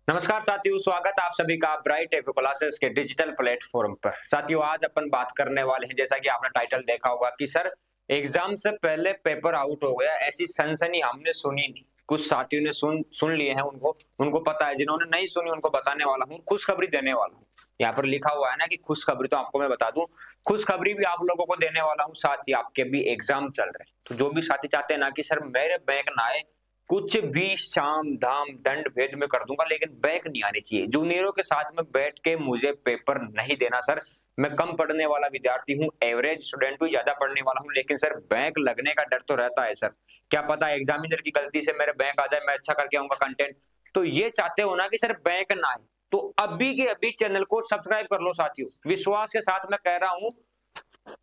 नमस्कार साथियों, स्वागत आप सभी का ब्राइट एग्रो क्लासेस के डिजिटल प्लेटफॉर्म पर। साथियों, आज अपन बात करने वाले हैं, जैसा कि आपने टाइटल देखा होगा कि सर एग्जाम से पहले पेपर आउट हो गया, ऐसी सनसनी हमने सुनी नहीं। कुछ साथियों ने सुन लिए हैं, उनको उनको पता है। जिन्होंने नहीं सुनी उनको बताने वाला हूँ, खुशखबरी देने वाला हूँ। यहाँ पर लिखा हुआ है ना कि खुशखबरी, तो आपको मैं बता दूं, खुशखबरी भी आप लोगों को देने वाला हूँ। साथ ही आपके भी एग्जाम चल रहे हैं, तो जो भी साथी चाहते हैं ना कि सर मेरे बैंक ना आए, कुछ भी शाम धाम दंड भेद में कर दूंगा, लेकिन बैक नहीं आनी चाहिए। जूनियरों के साथ में बैठ के मुझे पेपर नहीं देना सर। मैं कम पढ़ने वाला विद्यार्थी हूँ, एवरेज स्टूडेंट भी, ज्यादा पढ़ने वाला हूँ, लेकिन सर बैंक लगने का डर तो रहता है सर। क्या पता एग्जामिनर की गलती से मेरे बैंक आ जाए, मैं अच्छा करके आऊंगा कंटेंट। तो ये चाहते हो ना कि सर बैंक ना आए, तो अभी के अभी चैनल को सब्सक्राइब कर लो साथियों। विश्वास के साथ मैं कह रहा हूँ,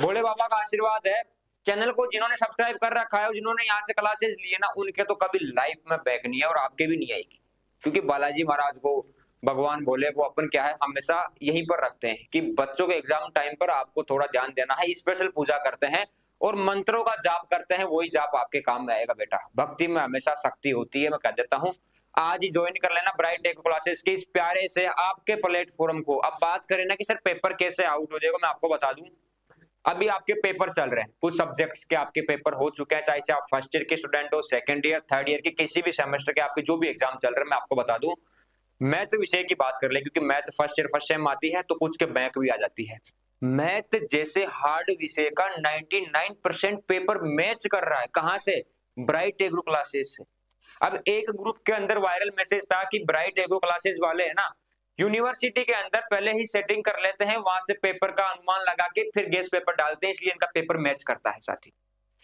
भोले बाबा का आशीर्वाद है। चैनल को जिन्होंने सब्सक्राइब कर रखा है और जिन्होंने यहाँ से क्लासेस लिए ना, उनके तो कभी लाइफ में बैक नहीं है और आपके भी नहीं आएगी। क्योंकि बालाजी महाराज को, भगवान भोले को अपन क्या है, हमेशा यहीं पर रखते हैं कि बच्चों के एग्जाम टाइम पर आपको थोड़ा ध्यान देना है। स्पेशल पूजा करते हैं और मंत्रों का जाप करते हैं, वही जाप आपके काम में आएगा बेटा। भक्ति में हमेशा शक्ति होती है, मैं कह देता हूँ। आज ही ज्वाइन कर लेना ब्राइट एग्रो क्लासेस के इस प्यारे से आपके प्लेटफॉर्म को। अब बात करें ना कि सर पेपर कैसे आउट हो जाएगा, मैं आपको बता दूं। अभी आपके पेपर चल रहे हैं, कुछ सब्जेक्ट्स के आपके पेपर हो चुके हैं, चाहे से आप फर्स्ट ईयर के स्टूडेंट हो, सेकंड ईयर, थर्ड ईयर के, किसी भी सेमेस्टर के आपके जो भी एग्जाम चल रहे हैं। मैं आपको बता दूं, मैथ विषय की बात कर ले, क्योंकि math first year first sem आती है, तो कुछ के बैंक भी आ जाती है। मैथ जैसे हार्ड विषय का 99% पेपर मैच कर रहा है। कहां से? ब्राइट एग्रो क्लासेस से। अब एक ग्रुप के अंदर वायरल मैसेज था कि ब्राइट एग्रो क्लासेस वाले है ना, यूनिवर्सिटी के अंदर पहले ही सेटिंग कर लेते हैं, वहां से पेपर का अनुमान लगा के फिर गेस पेपर डालते हैं, इसलिए इनका पेपर मैच करता है साथी।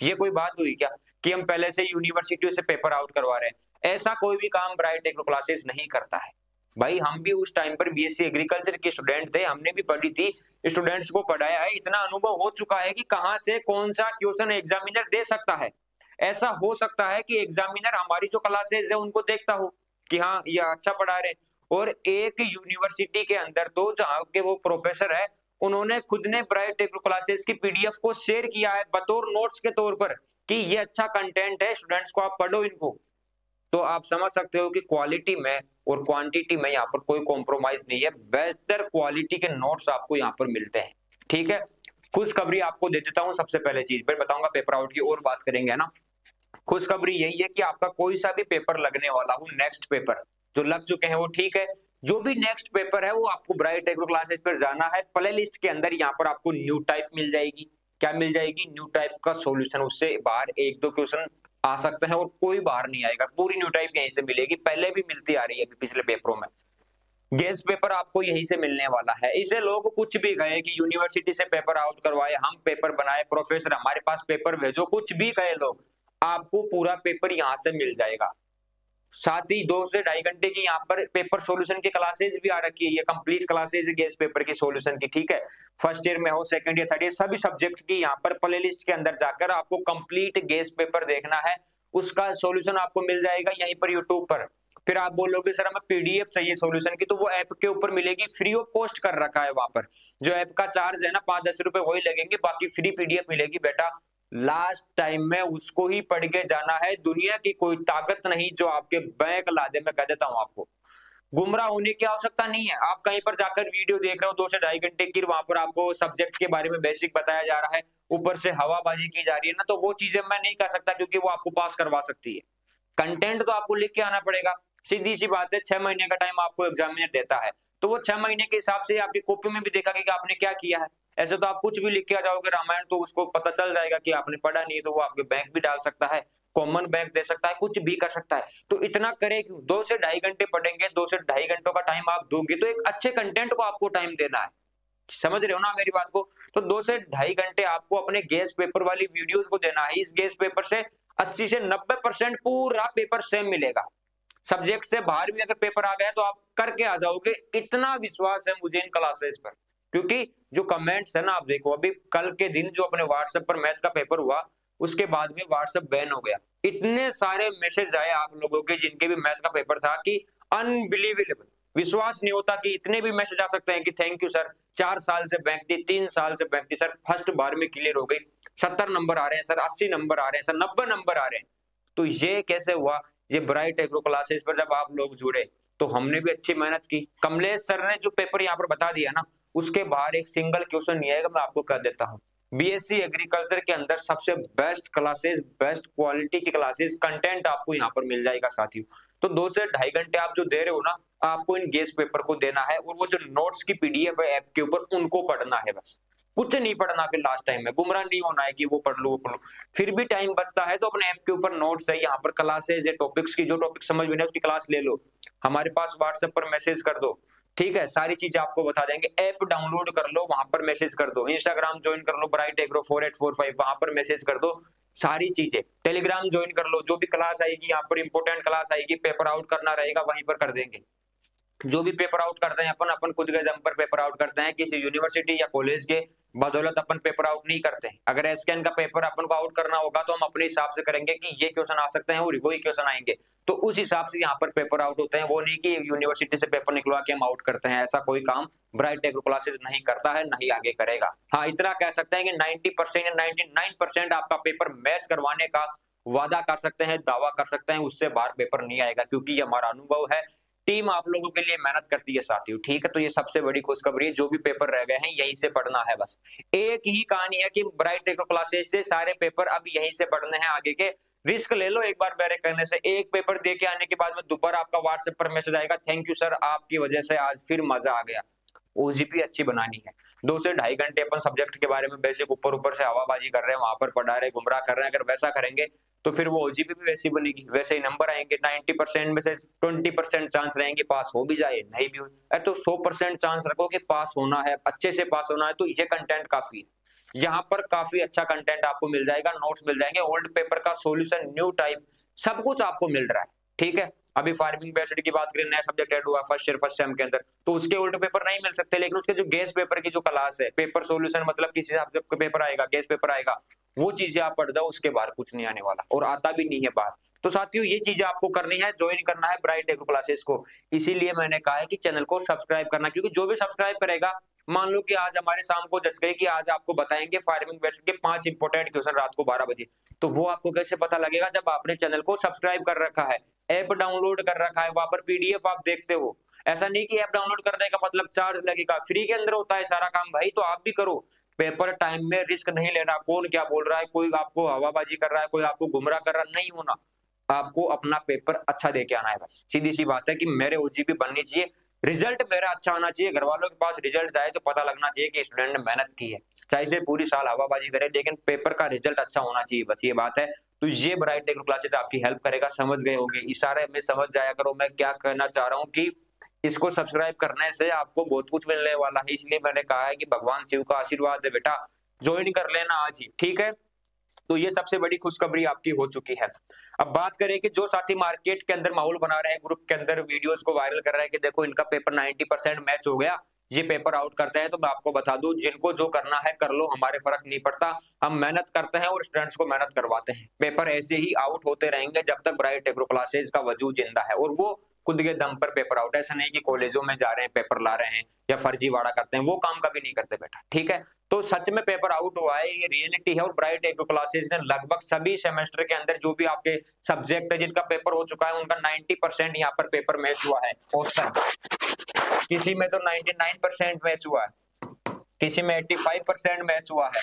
ये कोई बात हुई क्या कि हम पहले से यूनिवर्सिटी से पेपर आउट करवा रहे हैं? ऐसा कोई भी काम ब्राइट एग्रो क्लासेस नहीं करता है भाई। हम भी उस टाइम पर बीएससी एग्रीकल्चर के स्टूडेंट थे, हमने भी पढ़ी थी, स्टूडेंट्स को पढ़ाया है, इतना अनुभव हो चुका है कि कहां से कौन सा क्वेश्चन एग्जामिनर दे सकता है। ऐसा हो सकता है कि एग्जामिनर हमारी जो क्लासेस है उनको देखता हो कि हाँ ये अच्छा पढ़ा रहे, और एक यूनिवर्सिटी के अंदर तो जहाँ के वो प्रोफेसर है, उन्होंने खुद ने ब्राइट एग्रो क्लासेस की पीडीएफ को शेयर किया है बतौर नोट्स के तौर पर कि ये अच्छा कंटेंट है, स्टूडेंट्स को आप पढ़ो इनको। तो आप समझ सकते हो कि क्वालिटी में और क्वांटिटी में यहाँ पर कोई कॉम्प्रोमाइज नहीं है। बेहतर क्वालिटी के नोट्स आपको यहाँ पर मिलते हैं। ठीक है, खुशखबरी आपको दे देता हूँ। सबसे पहले चीज फिर बताऊंगा पेपर आउट की और बात करेंगे, है ना। खुशखबरी यही है कि आपका कोई सा भी पेपर लगने वाला हो, नेक्स्ट पेपर जो लग चुके हैं वो ठीक है, जो भी नेक्स्ट पेपर है वो आपको ब्राइट एग्रो क्लासेस पर जाना है। प्ले लिस्ट के अंदर यहाँ पर आपको न्यू टाइप मिल जाएगी। क्या मिल जाएगी? न्यू टाइप का सॉल्यूशन। उससे बाहर एक दो क्वेश्चन आ सकते हैं और कोई बाहर नहीं आएगा। पूरी न्यू टाइप यहीं से मिलेगी, पहले भी मिलती आ रही है पिछले पेपरों में। गेस पेपर आपको यहीं से मिलने वाला है। इसे लोग कुछ भी कहे कि यूनिवर्सिटी से पेपर आउट करवाए, हम पेपर बनाए, प्रोफेसर हमारे पास पेपर भेजो, कुछ भी कहे लोग, आपको पूरा पेपर यहाँ से मिल जाएगा। साथ ही 2 से ढाई घंटे की यहाँ पर पेपर सॉल्यूशन की क्लासेस भी आ रखी है। ये कंप्लीट क्लासेस है गेस पेपर की सॉल्यूशन की। ठीक है, फर्स्ट ईयर में हो, सेकंड ईयर, थर्ड ईयर, सभी सब्जेक्ट की यहाँ पर प्ले लिस्ट के अंदर जाकर आपको कंप्लीट गेस पेपर देखना है, उसका सॉल्यूशन आपको मिल जाएगा यहीं पर यूट्यूब पर। फिर आप बोलोगे सर हमें पीडीएफ चाहिए सॉल्यूशन की, तो वो ऐप के ऊपर मिलेगी, फ्री ऑफ कॉस्ट कर रखा है वहां पर। जो ऐप का चार्ज है ना 5-10 रुपए वही लगेंगे, बाकी फ्री पीडीएफ मिलेगी बेटा। लास्ट टाइम में उसको ही पढ़ के जाना है। दुनिया की कोई ताकत नहीं जो आपके बैंक ला दे। मैं कह देता हूं आपको, गुमराह होने की आवश्यकता नहीं है। आप कहीं पर जाकर वीडियो देख रहे हो 2 से ढाई घंटे की, वहां पर आपको सब्जेक्ट के बारे में बेसिक बताया जा रहा है, ऊपर से हवाबाजी की जा रही है ना, तो वो चीजें मैं नहीं कर सकता, क्योंकि वो आपको पास करवा सकती है। कंटेंट तो आपको लिख के आना पड़ेगा। सीधी सी बात है, 6 महीने का टाइम आपको एग्जामिनर देता है, तो वो 6 महीने के हिसाब से आपकी कॉपी में भी देखेगा कि आपने क्या किया है। ऐसे तो आप कुछ भी लिख के आ जाओगे रामायण, तो उसको पता चल जाएगा कि आपने पढ़ा नहीं, तो वो आपके बैंक भी डाल सकता है, कॉमन बैंक दे सकता है, कुछ भी कर सकता है। तो इतना करे क्यों? 2 से ढाई घंटे पढ़ेंगे, 2 से ढाई घंटों का टाइम आप दोगे, तो एक अच्छे कंटेंट को आपको टाइम देना है। समझ रहे हो ना मेरी बात को? तो 2 से ढाई घंटे आपको अपने गेस पेपर वाली वीडियोस को देना है। इस गेस पेपर से 80 से 90% पूरा पेपर सेम मिलेगा। सब्जेक्ट से बाहर भी अगर पेपर आ गया तो आप करके आ जाओगे, इतना विश्वास है मुझे इन क्लासेस पर। क्योंकि जो कमेंट्स है ना, आप देखो अभी कल के दिन जो अपने व्हाट्सएप पर मैथ का पेपर हुआ, उसके बाद में व्हाट्सएप बैन हो गया। इतने सारे मैसेज आए आप लोगों के जिनके भी मैथ का पेपर था कि अनबिलीवेबल, विश्वास नहीं होता कि इतने भी मैसेज आ सकते हैं कि थैंक यू सर, 4 साल से बैंक थी, 3 साल से बैंक थी सर, फर्स्ट बार में क्लियर हो गई, 70 नंबर आ रहे हैं सर, 80 नंबर आ रहे हैं सर, 90 नंबर आ रहे हैं। तो ये कैसे हुआ? ये ब्राइट एग्रो क्लासेस पर जब आप लोग जुड़े तो हमने भी अच्छी मेहनत की। कमलेश सर ने जो पेपर यहाँ पर बता दिया ना, उसके बाहर एक सिंगल क्वेश्चन नहीं आएगा, मैं आपको कह देता हूँ। बीएससी एग्रीकल्चर के अंदर सबसे बेस्ट क्लासेस, बेस्ट क्वालिटी की क्लासेस, कंटेंट आपको यहाँ पर मिल जाएगा साथियों। तो 2 से ढाई घंटे आप जो दे रहे हो ना, आपको इन गेस पेपर को देना है, और वो जो नोट्स की पीडीएफ है ऐप के ऊपर, उनको पढ़ना है बस। कुछ नहीं पढ़ना फिर लास्ट टाइम में, गुमराह नहीं होना है कि वो पढ़ लो वो पढ़ लो। फिर भी टाइम बचता है तो अपने ऐप के ऊपर नोट्स है, यहाँ पर क्लासेज है, टॉपिक्स की, जो टॉपिक समझ में नहीं उसकी क्लास ले लो, हमारे पास व्हाट्सएप पर मैसेज कर दो, ठीक है, सारी चीजें आपको बता देंगे। ऐप डाउनलोड कर लो, वहां पर मैसेज कर दो, इंस्टाग्राम ज्वाइन कर लो ब्राइट एग्रो 4845, वहां पर मैसेज कर दो सारी चीजें। टेलीग्राम ज्वाइन कर लो, जो भी क्लास आएगी यहाँ पर इंपोर्टेंट क्लास आएगी, पेपर आउट करना रहेगा वहीं पर कर देंगे। जो भी पेपर आउट करते हैं अपन खुद के दम पर पेपर आउट करते हैं, किसी यूनिवर्सिटी या कॉलेज के बदौलत अपन पेपर आउट नहीं करते हैं। अगर एसकेएन का पेपर अपन को आउट करना होगा तो हम अपने हिसाब से करेंगे कि ये क्वेश्चन आ सकते हैं और वही क्वेश्चन आएंगे, तो उस हिसाब से यहाँ पर पेपर आउट होते हैं। वो नहीं कि यूनिवर्सिटी से पेपर निकलवा के हम आउट करते हैं, ऐसा कोई काम ब्राइट एग्रो क्लासेस नहीं करता है, नहीं आगे करेगा। हाँ, इतना कह सकते हैं कि 90% या 99% आपका पेपर मैच करवाने का वादा कर सकते हैं, दावा कर सकते हैं, उससे बाहर पेपर नहीं आएगा, क्योंकि ये हमारा अनुभव है। टीम आप लोगों के लिए मेहनत करती है साथियों, ठीक है। तो ये सबसे बड़ी खुशखबरी है, जो भी पेपर रह गए हैं यहीं से पढ़ना है बस। एक ही कहानी है कि ब्राइट एग्रो क्लासेस से सारे पेपर अब यहीं से पढ़ने हैं आगे के। रिस्क ले लो एक बार मेरे कहने से, एक पेपर दे के आने के बाद में दोबारा आपका व्हाट्सएप पर मैसेज आएगा, थैंक यू सर, आपकी वजह से आज फिर मजा आ गया। ओजीपी अच्छी बनानी है। 2 से ढाई घंटे अपन सब्जेक्ट के बारे में बेसिक ऊपर ऊपर से हवाबाजी कर रहे हैं, वहां पर पढ़ा रहे, गुमराह कर रहे हैं, अगर वैसा करेंगे तो फिर वो ओजीपी भी वैसी बनेगी, वैसे ही नंबर आएंगे। 90% में से 20% चांस रहेंगे पास हो भी जाए, नहीं भी हो, तो 100% चांस रखो कि पास होना है, अच्छे से पास होना है। तो ये कंटेंट काफी है, यहाँ पर काफी अच्छा कंटेंट आपको मिल जाएगा, नोट्स मिल जाएंगे, ओल्ड पेपर का सोल्यूशन, न्यू टाइप, सब कुछ आपको मिल रहा है, ठीक है। अभी फार्मिंग बेस्ड की बात करें, नया सब्जेक्ट ऐड हुआ फर्स्ट ईयर फर्स्ट सेम के अंदर, तो उसके ओल्ड पेपर नहीं मिल सकते, लेकिन उसके जो गेस पेपर की जो क्लास है, पेपर सॉल्यूशन, मतलब किसी सब्जेक्ट का पेपर आएगा, गेस पेपर आएगा, वो चीजें आप पढ़ जाओ, उसके बाहर कुछ नहीं आने वाला, और आता भी नहीं है बाहर। तो साथियों ये चीजें आपको करनी है, ज्वाइन करना है ब्राइट एग्रो क्लासेस को। इसीलिए मैंने कहा है कि चैनल को सब्सक्राइब करना, क्योंकि जो भी सब्सक्राइब करेगा, मान लो कि आज हमारे शाम को जच गई कि आज आपको बताएंगे फार्मिंग बेस्ड के 5 इंपोर्टेंट क्वेश्चन रात को 12 बजे, तो वो आपको कैसे पता लगेगा? जब आपने चैनल को सब्सक्राइब कर रखा है, ऐप डाउनलोड कर रखा है, वहां पर पीडीएफ आप देखते हो। ऐसा नहीं कि ऐप डाउनलोड करने का मतलब चार्ज लगेगा, फ्री के अंदर होता है सारा काम भाई, तो आप भी करो। पेपर टाइम में रिस्क नहीं लेना, कौन क्या बोल रहा है, कोई आपको हवाबाजी कर रहा है, कोई आपको गुमराह कर रहा है, नहीं होना। आपको अपना पेपर अच्छा दे के आना है बस, सीधी सी बात है कि मेरे ओजीपी बननी चाहिए, रिजल्ट मेरा अच्छा होना चाहिए, घर वालों के पास रिजल्ट जाए तो पता लगना चाहिए कि स्टूडेंट ने मेहनत की है, चाहे से पूरी साल हवाबाजी करे, लेकिन पेपर का रिजल्ट अच्छा होना चाहिए, बस ये बात है। तो ये ब्राइट एग्रो क्लासेस आपकी हेल्प करेगा, समझ गए होंगे, इशारे में समझ जाया करो मैं क्या कहना चाह रहा हूँ, कि इसको सब्सक्राइब करने से आपको बहुत कुछ मिलने वाला है, इसलिए मैंने कहा है कि भगवान शिव का आशीर्वाद है बेटा, ज्वाइन कर लेना आज ही, ठीक है। तो ये सबसे बड़ी खुशखबरी आपकी हो चुकी है। अब बात करें कि जो साथी मार्केट के अंदर माहौल बना रहे हैं, ग्रुप के अंदर वीडियोस को वायरल कर रहे हैं कि देखो इनका पेपर 90% मैच हो गया, ये पेपर आउट करते हैं, तो मैं आपको बता दूं, जिनको जो करना है कर लो, हमारे फर्क नहीं पड़ता, हम मेहनत करते हैं और स्टूडेंट्स को मेहनत करवाते हैं। पेपर ऐसे ही आउट होते रहेंगे जब तक ब्राइट एग्रो क्लासेस का वजूद जिंदा है, और वो खुद के दम पर पेपर आउट, ऐसा नहीं कि कॉलेजों में जा रहे हैं पेपर ला रहे हैं या फर्जीवाड़ा करते हैं, वो काम कभी नहीं करते बेटा, ठीक है। तो सच में पेपर आउट हुआ है, ये रियलिटी है, और ब्राइट एग्रो क्लासेस ने लगभग सभी सेमेस्टर के अंदर जो भी आपके सब्जेक्ट है जिनका पेपर हो चुका है, उनका 90% यहाँ पर पेपर मैच हुआ है औसतन। किसी में तो 99% मैच हुआ है, किसी में 85% मैच हुआ है,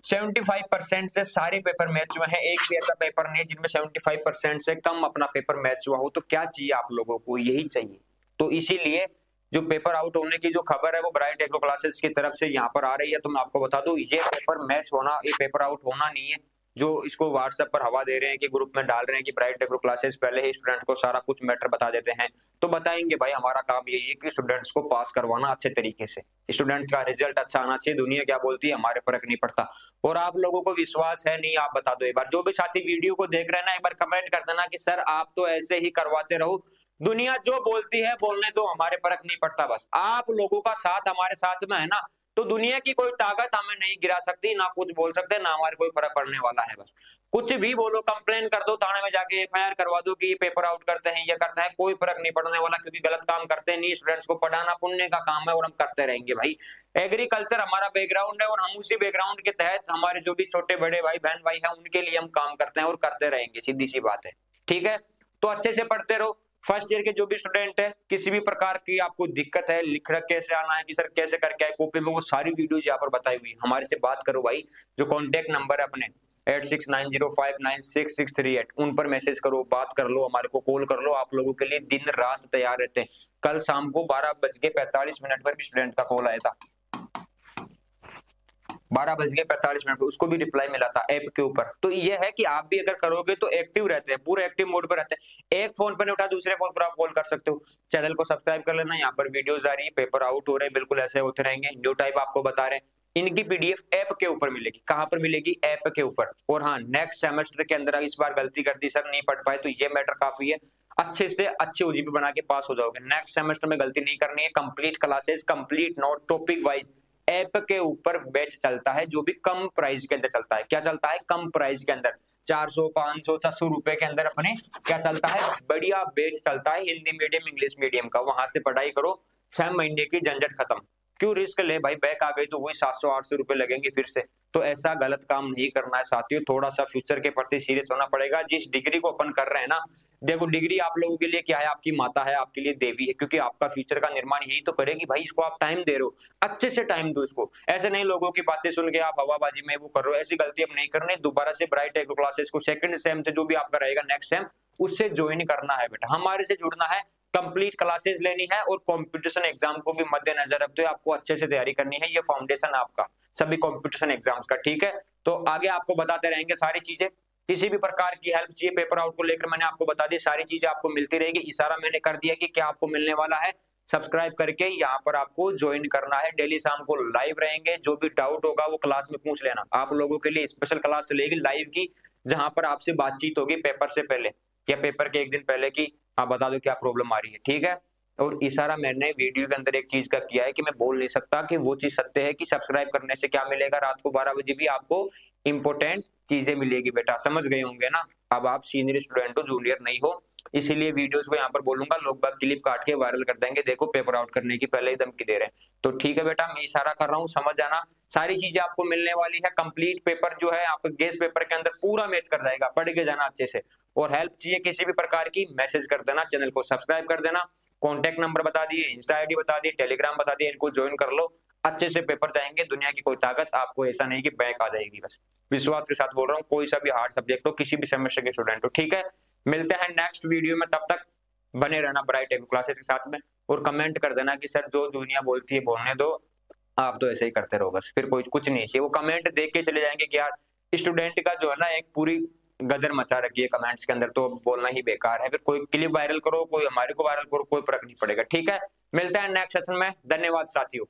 75% से सारे पेपर मैच हुए हैं। एक भी ऐसा पेपर नहीं है जिनमें 75% से कम अपना पेपर मैच हुआ हो। तो क्या चाहिए आप लोगों को? यही चाहिए। तो इसीलिए जो पेपर आउट होने की जो खबर है वो ब्राइट एग्रो क्लासेस की तरफ से यहाँ पर आ रही है। तो मैं आपको बता दूं, ये पेपर मैच होना, ये पेपर आउट होना नहीं है। जो इसको व्हाट्सएप पर हवा दे रहे हैं कि ग्रुप में डाल रहे हैं कि ब्राइट एग्रो क्लासेस पहले ही स्टूडेंट्स को सारा कुछ मैटर बता देते हैं, तो बताएंगे भाई, हमारा काम यही है कि स्टूडेंट्स को पास करवाना अच्छे तरीके से, स्टूडेंट्स का रिजल्ट अच्छा आना चाहिए। दुनिया क्या बोलती है हमारे फर्क नहीं पड़ता। और आप लोगों को विश्वास है नहीं, आप बता दो एक बार, जो भी साथी वीडियो को देख रहे हैं ना, एक बार कमेंट कर देना कि सर आप तो ऐसे ही करवाते रहो, दुनिया जो बोलती है बोलने दो, हमारे फर्क नहीं पड़ता। बस आप लोगों का साथ हमारे साथ में है ना, तो दुनिया की कोई ताकत हमें नहीं गिरा सकती, ना कुछ बोल सकते, ना हमारे कोई फर्क पड़ने वाला है। बस कुछ भी बोलो, कंप्लेन कर दो, थाने में जाके एफआईआर करवा दो कि ये पेपर आउट करते हैं, ये करते हैं, कोई फर्क नहीं पड़ने वाला, क्योंकि गलत काम करते नहीं। स्टूडेंट्स को पढ़ाना पुण्य का काम है और हम करते रहेंगे भाई। एग्रीकल्चर हमारा बैकग्राउंड है और हम उसी बैकग्राउंड के तहत हमारे जो भी छोटे बड़े भाई बहन भाई हैं, उनके लिए हम काम करते हैं और करते रहेंगे, सीधी सी बात है। ठीक है, तो अच्छे से पढ़ते रहो। फर्स्ट ईयर के जो भी स्टूडेंट है, किसी भी प्रकार की आपको दिक्कत है, लिख रख कैसे आना है कि सर कैसे करके आए कॉपी में, वो सारी वीडियोज यहाँ पर बताई हुई है। हमारे से बात करो भाई, जो कॉन्टेक्ट नंबर है अपने 8690596638 उन पर मैसेज करो, बात कर लो, हमारे को कॉल कर लो। आप लोगों के लिए दिन रात तैयार रहते हैं। कल शाम को 12:45 पर भी स्टूडेंट का कॉल आया था, 12:45 पर, उसको भी रिप्लाई मिला था ऐप के ऊपर। तो ये है कि आप भी अगर करोगे तो एक्टिव रहते हैं, पूरे एक्टिव मोड पर रहते हैं। एक फोन पर नहीं उठा, दूसरे फोन पर आप कॉल कर सकते हो। चैनल को सब्सक्राइब कर लेना, यहाँ पर वीडियोस आ रही है, पेपर आउट हो रहे हैं, बिल्कुल ऐसे होते रहेंगे। न्यू टाइप आपको बता रहे हैं, इनकी पीडीएफ ऐप के ऊपर मिलेगी। कहां पर मिलेगी? ऐप के ऊपर। और हाँ, नेक्स्ट सेमेस्टर के अंदर इस बार गलती कर दी सर, नहीं पढ़ पाए, तो ये मैटर काफी है, अच्छे से अच्छे ओजीपी बना के पास हो जाओगे। नेक्स्ट सेमेस्टर में गलती नहीं करनी है। Complete classes, complete note, topic wise app के ऊपर बैच चलता है, जो भी कम प्राइस के अंदर चलता है। क्या चलता है? कम प्राइस के अंदर 400, 500, 600 रुपए के अंदर अपने क्या चलता है? बढ़िया बैच चलता है, हिंदी मीडियम, इंग्लिश मीडियम का। वहां से पढ़ाई करो, 6 महीने की झंझट खत्म। क्यों रिस्क ले भाई? बैक आ गई तो वही 700-800 रुपए लगेंगे फिर से। तो ऐसा गलत काम नहीं करना है साथियों। थोड़ा सा फ्यूचर के प्रति सीरियस होना पड़ेगा। जिस डिग्री को अपन कर रहे हैं ना, देखो डिग्री आप लोगों के लिए क्या है? आपकी माता है, आपके लिए देवी है, क्योंकि आपका फ्यूचर का निर्माण यही तो करेगी भाई। इसको आप टाइम दे रहे हो, अच्छे से टाइम दो इसको। ऐसे नहीं लोगों की बातें सुन के आप हवाबाजी में वो कर रहे हो, ऐसी गलती अब नहीं करनी। दोबारा से ब्राइट एग्रो क्लासेस को सेकंड सेम से जो भी आपका रहेगा नेक्स्ट सेम, उससे ज्वाइन करना है बेटा, हमारे से जुड़ना है, कंप्लीट क्लासेस लेनी है और कंपटीशन एग्जाम को भी मद्देनजर रखते हुए आपको अच्छे से तैयारी करनी है। ये फाउंडेशन आपका सभी कंपटीशन एग्जाम्स का, ठीक है। तो आगे आपको बताते रहेंगे सारी चीजें। किसी भी प्रकार की हेल्प चाहिए पेपर आउट को लेकर, मैंने आपको बता दी, सारी चीजें आपको मिलती रहेगी। इशारा मैंने कर दिया कि क्या आपको मिलने वाला है। सब्सक्राइब करके यहाँ पर आपको ज्वाइन करना है। डेली शाम को लाइव रहेंगे, जो भी डाउट होगा वो क्लास में पूछ लेना। आप लोगों के लिए स्पेशल क्लास चलेगी लाइव की, जहां पर आपसे बातचीत होगी पेपर से पहले या पेपर के एक दिन पहले की आप बता दो क्या प्रॉब्लम आ रही है, ठीक है। और इशारा मैंने वीडियो के अंदर एक चीज का किया है कि मैं बोल नहीं सकता कि वो चीज सत्य है कि सब्सक्राइब करने से क्या मिलेगा। रात को 12 बजे भी आपको इंपोर्टेंट चीजें मिलेगी बेटा, समझ गए होंगे ना। अब आप सीनियर स्टूडेंट हो, जूनियर नहीं हो, इसीलिए वीडियोस को यहाँ पर बोलूंगा, लोग बाग क्लिप काट के वायरल कर देंगे, देखो पेपर आउट करने की पहले ही धमकी दे रहे हैं। तो ठीक है बेटा, मैं इशारा कर रहा हूँ, समझ आना। सारी चीजें आपको मिलने वाली है। कंप्लीट पेपर जो है आपको गेस पेपर के अंदर पूरा मैच कर जाएगा, पढ़ के जाना अच्छे से। और हेल्प चाहिए किसी भी प्रकार की, मैसेज कर देना, चैनल को सब्सक्राइब कर देना, कॉन्टैक्ट नंबर बता दिए, इंस्टा आईडी बता दी, टेलीग्राम बता दिए, इनको ज्वाइन कर लो। अच्छे से पेपर जाएंगे, दुनिया की कोई ताकत आपको ऐसा नहीं कि बैंक आ जाएगी। बस विश्वास के साथ बोल रहा हूँ, कोई सा भी हार्ड सब्जेक्ट हो, किसी भी सेमेस्टर के स्टूडेंट हो, ठीक है। मिलते हैं नेक्स्ट वीडियो में, तब तक बने रहना ब्राइट एग्रो क्लासेस के साथ में। और कमेंट कर देना कि सर जो दुनिया बोलती है बोलने दो, आप तो ऐसे ही करते रहो बस, फिर कोई कुछ नहीं चाहिए। वो कमेंट देख के चले जाएंगे कि यार स्टूडेंट का जो है ना एक पूरी गदर मचा रखी है कमेंट्स के अंदर, तो बोलना ही बेकार है। फिर कोई क्लिप वायरल करो, कोई हमारे को वायरल करो, कोई फर्क नहीं पड़ेगा, ठीक है। मिलते हैं नेक्स्ट सेशन में, धन्यवाद साथियों।